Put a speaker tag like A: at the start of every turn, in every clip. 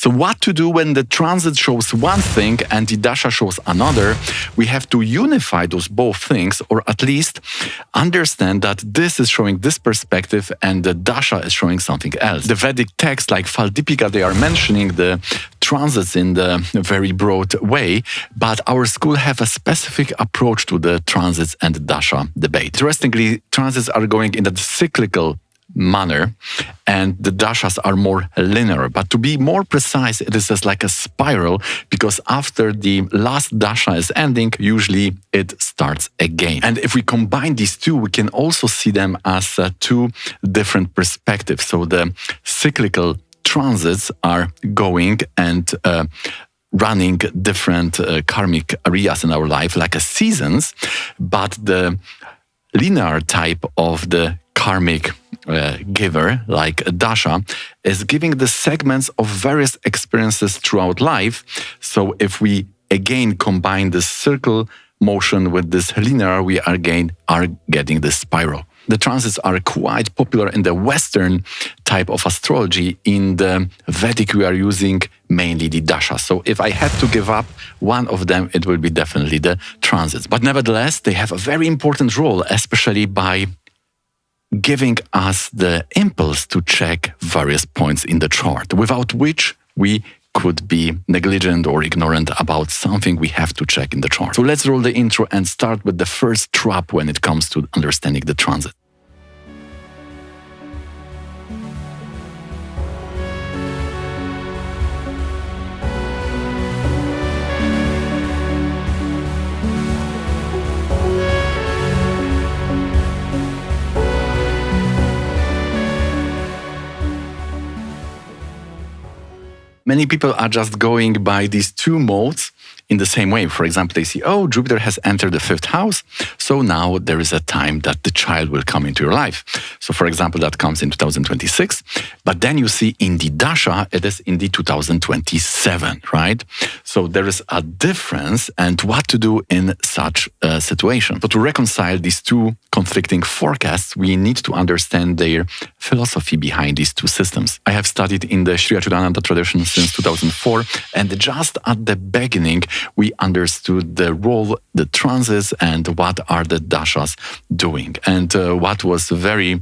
A: So what to do when the transit shows one thing and the dasha shows another? We have to unify those both things, or at least understand that this is showing this perspective and the dasha is showing something else. The Vedic texts like Phaldipika, they are mentioning the transits in the very broad way, but our school have a specific approach to the transits and the dasha debate. Interestingly, transits are going in that cyclical manner and the dashas are more linear. But to be more precise, it is just like a spiral, because after the last dasha is ending, usually it starts again. And if we combine these two, we can also see them as two different perspectives. So the cyclical transits are going and running different karmic areas in our life, like a seasons, but the linear type of the karmic giver, like a dasha, is giving the segments of various experiences throughout life. So if we again combine the circle motion with this linear, we are getting this spiral. The transits are quite popular in the Western type of astrology. In the Vedic, we are using mainly the dashas. So if I had to give up one of them, it will be definitely the transits. But nevertheless, they have a very important role, especially by giving us the impulse to check various points in the chart, without which we could be negligent or ignorant about something we have to check in the chart. So let's roll the intro and start with the first trap when it comes to understanding the transit. Many people are just going by these two modes in the same way. For example, they see, oh, Jupiter has entered the 5th house, so now there is a time that the child will come into your life. So for example, that comes in 2026, but then you see in the dasha, it is in the 2027, right? So there is a difference, and what to do in such a situation. So to reconcile these two conflicting forecasts, we need to understand their philosophy behind these two systems. I have studied in the Sri Achudananda tradition since 2004, and just at the beginning, we understood the role, the transits, and what are the dashas doing. And what was very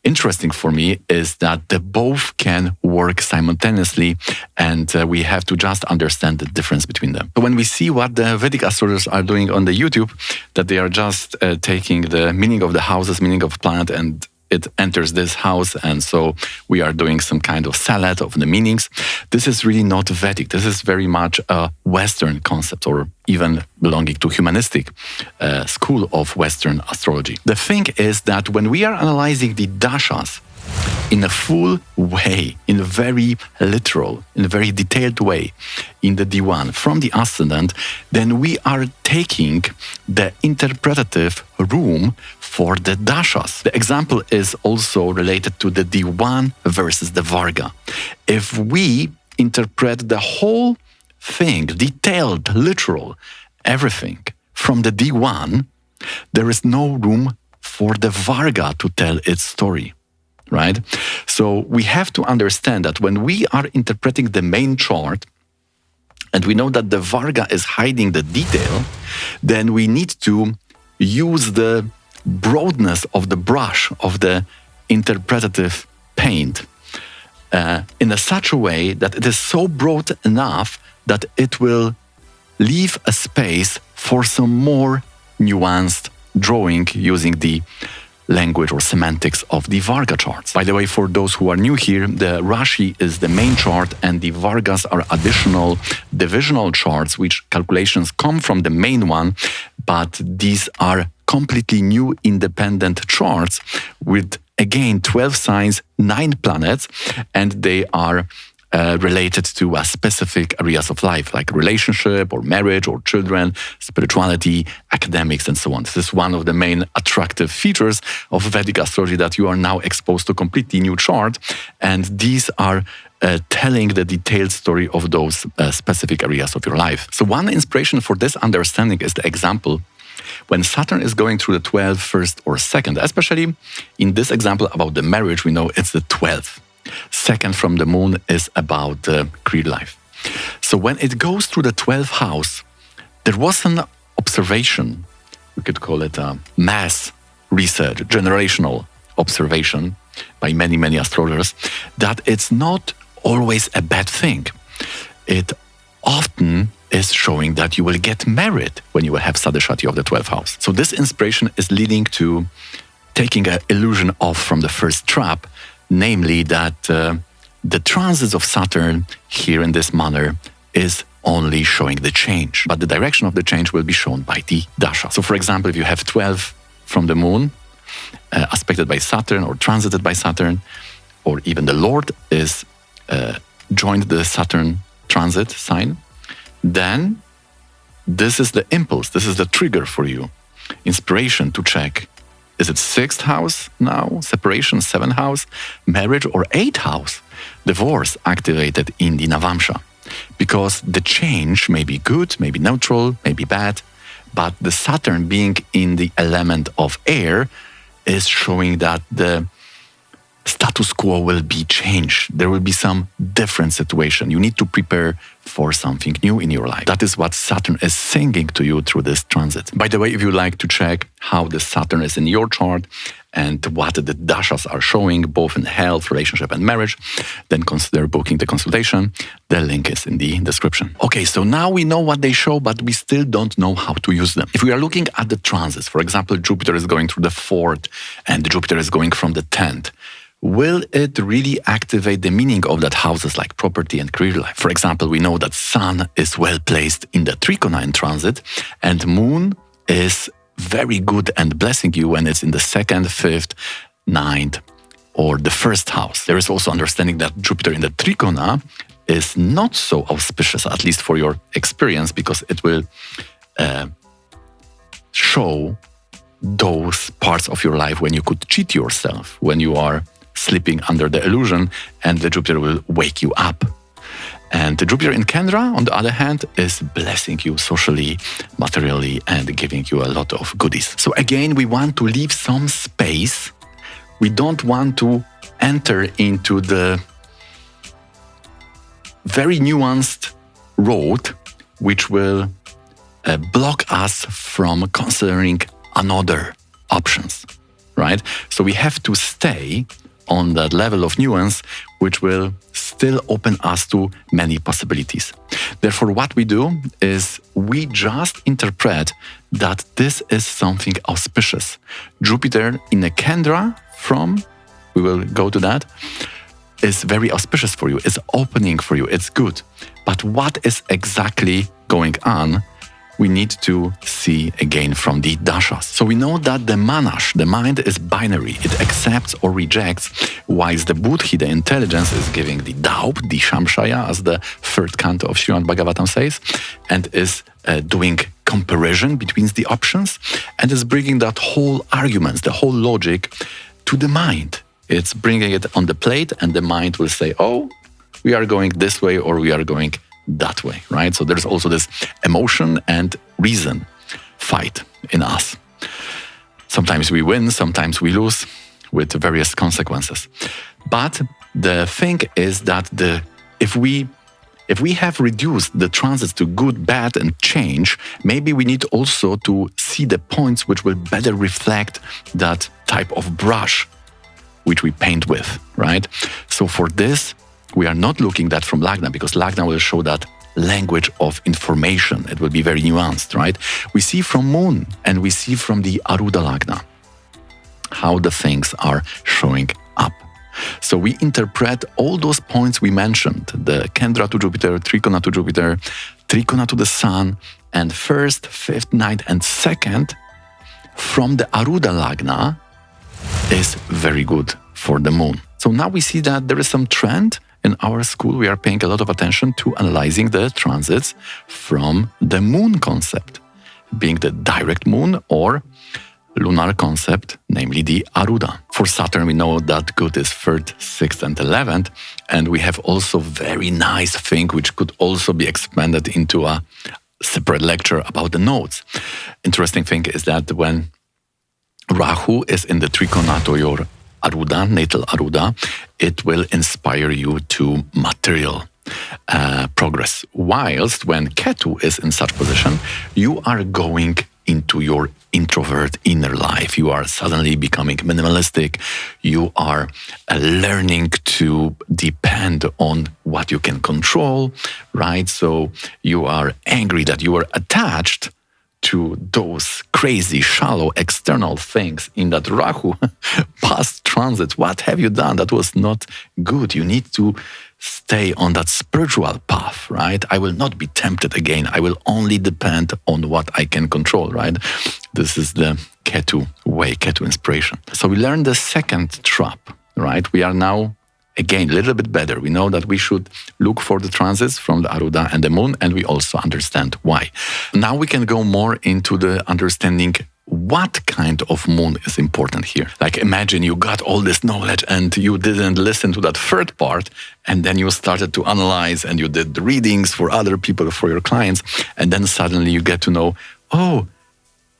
A: interesting for me is that they both can work simultaneously, and we have to just understand the difference between them. So when we see what the Vedic astrologers are doing on the YouTube, that they are just taking the meaning of the houses, meaning of planet, and it enters this house, and so we are doing some kind of salad of the meanings. This is really not Vedic. This is very much a Western concept, or even belonging to humanistic school of Western astrology. The thing is that when we are analyzing the dashas in a full way, in a very literal, in a very detailed way, in the D1 from the ascendant, then we are taking the interpretative room for the dashas. The example is also related to the D1 versus the Varga. If we interpret the whole thing, detailed, literal, everything from the D1, there is no room for the Varga to tell its story. Right? So we have to understand that when we are interpreting the main chart, and we know that the Varga is hiding the detail, then we need to use the broadness of the brush, of the interpretative paint, in such a way that it is so broad enough that it will leave a space for some more nuanced drawing using the language or semantics of the Varga charts. By the way, for those who are new here, the Rashi is the main chart and the Vargas are additional divisional charts, which calculations come from the main one, but these are completely new independent charts with, again, 12 signs, 9 planets, and they are related to specific areas of life, like relationship or marriage or children, spirituality, academics, and so on. This is one of the main attractive features of Vedic astrology, that you are now exposed to a completely new chart, and these are telling the detailed story of those specific areas of your life. So one inspiration for this understanding is the example when Saturn is going through the 12th, 1st, or 2nd, especially in this example about the marriage, we know it's the 12th. Second from the moon is about career life. So when it goes through the 12th house, there was an observation, we could call it a mass research, generational observation by many, many astrologers, that it's not always a bad thing. It often is showing that you will get married when you will have Sadeshati of the 12th house. So this inspiration is leading to taking an illusion off from the first trap, namely that the transits of Saturn here in this manner is only showing the change, but the direction of the change will be shown by the dasha. So for example, if you have 12 from the moon, aspected by Saturn or transited by Saturn, or even the Lord is joined the Saturn transit sign, then this is the impulse, this is the trigger for you. Inspiration to check, is it 6th house now, separation, 7th house, marriage, or 8th house, divorce activated in the Navamsha. Because the change may be good, may be neutral, may be bad, but the Saturn being in the element of air is showing that the status quo will be changed. There will be some different situation. You need to prepare for something new in your life. That is what Saturn is singing to you through this transit. By the way, if you like to check how the Saturn is in your chart and what the dashas are showing, both in health, relationship, and marriage, then consider booking the consultation. The link is in the description. Okay, so now we know what they show, but we still don't know how to use them. If we are looking at the transits, for example, Jupiter is going through the 4th and Jupiter is going from the 10th, will it really activate the meaning of that houses like property and career life? For example, we know that Sun is well placed in the Trikona in transit, and Moon is very good and blessing you when it's in the 2nd, 5th, 9th, or the 1st house. There is also understanding that Jupiter in the Trikona is not so auspicious, at least for your experience, because it will show those parts of your life when you could cheat yourself, when you are sleeping under the illusion, and the Jupiter will wake you up. And the Jupiter in Kendra, on the other hand, is blessing you socially, materially, and giving you a lot of goodies. So again, we want to leave some space. We don't want to enter into the very nuanced road, which will block us from considering another options, right? So we have to stay on that level of nuance, which will still open us to many possibilities. Therefore, what we do is we just interpret that this is something auspicious. Jupiter in a Kendra we will go to that, is very auspicious for you, is opening for you, it's good. But what is exactly going on, we need to see again from the dashas. So we know that the manash, the mind, is binary. It accepts or rejects, whilst the buddhi, the intelligence, is giving the doubt, the shamshaya, as the 3rd canto of Srimad Bhagavatam says, and is doing comparison between the options, and is bringing that whole arguments, the whole logic to the mind. It's bringing it on the plate, and the mind will say, oh, we are going this way, or we are going that way, right? So there's also this emotion and reason fight in us. Sometimes we win, sometimes we lose, with various consequences. But the thing is that if we have reduced the transits to good, bad, and change, maybe we need also to see the points which will better reflect that type of brush which we paint with, right? So for this, we are not looking that from lagna, because lagna will show that language of information. It will be very nuanced, right? We see from moon and we see from the arudha lagna how the things are showing up. So we interpret all those points we mentioned, the Kendra to Jupiter, Trikona to Jupiter, Trikona to the Sun, and 1st, 5th, 9th, and 2nd from the arudha lagna is very good for the moon. So now we see that there is some trend. In our school, we are paying a lot of attention to analyzing the transits from the moon concept, being the direct moon or lunar concept, namely the arudha. For Saturn, we know that good is 3rd, 6th, and 11th, and we have also very nice thing which could also be expanded into a separate lecture about the nodes. Interesting thing is that when Rahu is in the Trikona to your arudha, natal arudha, it will inspire you to material progress. Whilst when Ketu is in such position, you are going into your introvert inner life. You are suddenly becoming minimalistic. You are learning to depend on what you can control, right? So you are angry that you are attached to those crazy, shallow, external things in that Rahu past transit. What have you done that was not good? You need to stay on that spiritual path, right? I will not be tempted again. I will only depend on what I can control, right? This is the Ketu way, Ketu inspiration. So we learned the second trap, right? We are now, again, a little bit better. We know that we should look for the transits from the Arudha and the Moon, and we also understand why. Now we can go more into the understanding what kind of moon is important here. Like imagine you got all this knowledge and you didn't listen to that third part, and then you started to analyze and you did the readings for other people, for your clients, and then suddenly you get to know, oh,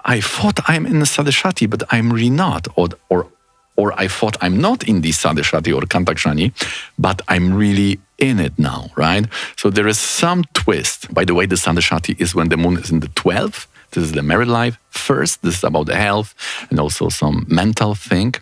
A: I thought I'm in the Sadhishati, but I'm really not. Or I thought I'm not in the Sadhishati or Kantakshani, but I'm really in it now, right? So there is some twist. By the way, the Sadhishati is when the moon is in the 12th. This is the married life. First, this is about the health and also some mental thing.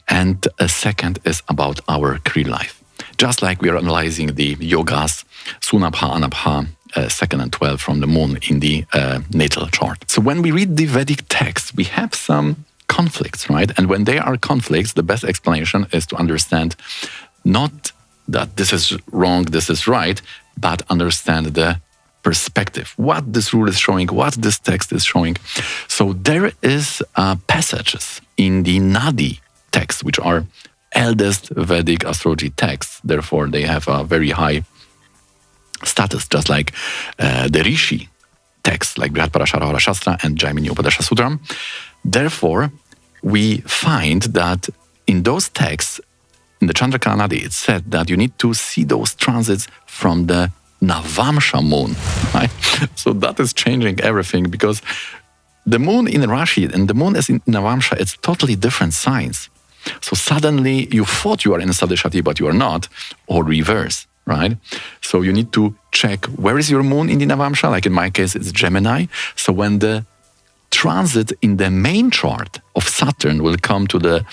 A: And a second is about our career life. Just like we are analyzing the yogas, Sunabha, Anabha, 2nd and 12th from the moon in the natal chart. So when we read the Vedic text, we have some conflicts, right? And when there are conflicts, the best explanation is to understand not that this is wrong, this is right, but understand the perspective, what this rule is showing, what this text is showing. So there is passages in the Nadi text, which are eldest Vedic astrology texts. Therefore, they have a very high status, just like the Rishi texts, like Brihadarashara Shastra and Jaimini Upadesha Sutram. Therefore, we find that in those texts, in the Chandrakala Nadi, it's said that you need to see those transits from the Navamsha moon, right? So that is changing everything, because the moon in Rashi and the moon is in Navamsha, it's totally different signs. So suddenly you thought you are in Sadhishati, but you are not, or reverse, right? So you need to check where is your moon in the Navamsha. Like in my case, it's Gemini. So when the transit in the main chart of Saturn will come to the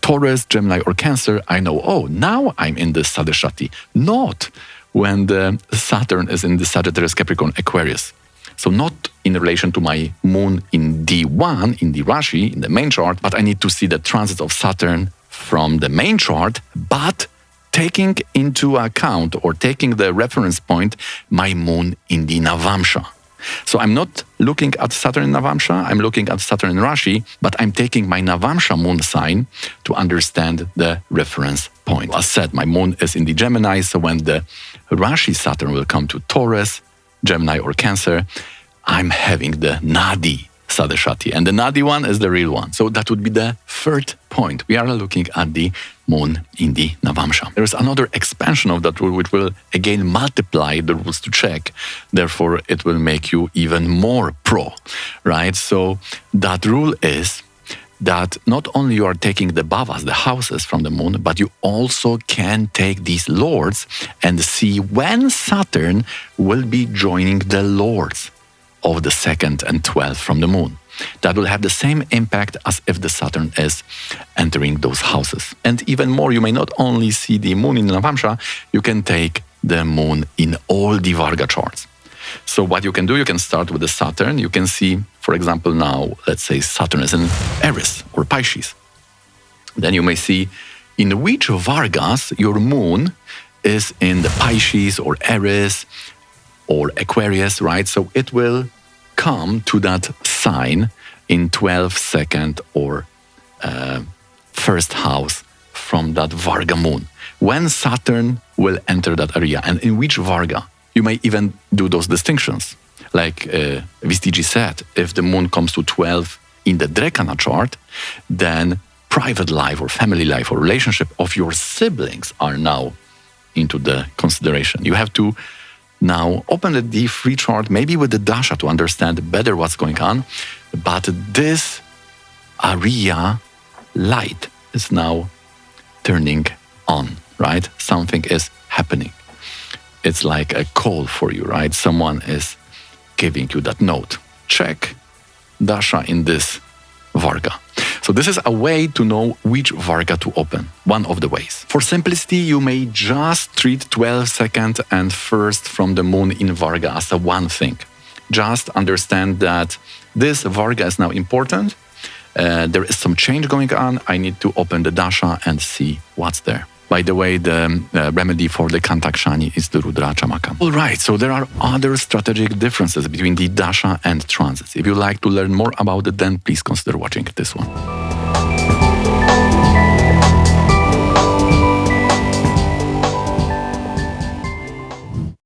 A: Taurus, Gemini, or Cancer, I know, oh, now I'm in the Sadhishati. Not when the Saturn is in the Sagittarius, Capricorn, Aquarius. So not in relation to my moon in D1, in the Rashi, in the main chart, but I need to see the transit of Saturn from the main chart, but taking into account or taking the reference point, my moon in the Navamsha. So I'm not looking at Saturn in Navamsha, I'm looking at Saturn in Rashi, but I'm taking my Navamsha moon sign to understand the reference point. As said, my moon is in the Gemini, so when the Rashi Saturn will come to Taurus, Gemini or Cancer, I'm having the Nadi Sadhishati, and the Nadi one is the real one. So that would be the third point. We are looking at the moon in the Navamsha. There is another expansion of that rule which will again multiply the rules to check. Therefore, it will make you even more pro, right? So that rule is that not only you are taking the bhavas, the houses from the moon, but you also can take these lords and see when Saturn will be joining the lords of the 2nd and 12th from the moon. That will have the same impact as if the Saturn is entering those houses. And even more, you may not only see the moon in Navamsha, you can take the moon in all the Varga charts. So what you can do, you can start with the Saturn. You can see, for example, now, let's say Saturn is in Aries or Pisces. Then you may see in which Vargas your moon is in the Pisces or Aries or Aquarius, right? So it will come to that sign in 12th, 2nd, or first house from that Varga moon. When Saturn will enter that area and in which Varga. You may even do those distinctions. Like Vistiji said, if the moon comes to 12 in the Drekana chart, then private life or family life or relationship of your siblings are now into the consideration. You have to now open the D3 chart, maybe with the dasha to understand better what's going on. But this area light is now turning on, right? Something is happening. It's like a call for you, right? Someone is giving you that note. Check dasha in this Varga. So this is a way to know which Varga to open, one of the ways. For simplicity, you may just treat 12th and 1st from the moon in Varga as a one thing. Just understand that this Varga is now important. There is some change going on. I need to open the dasha and see what's there. By the way, the remedy for the Kantakshani is the Rudra Chamaka. All right, so there are other strategic differences between the dasha and transits. If you'd like to learn more about it, then please consider watching this one.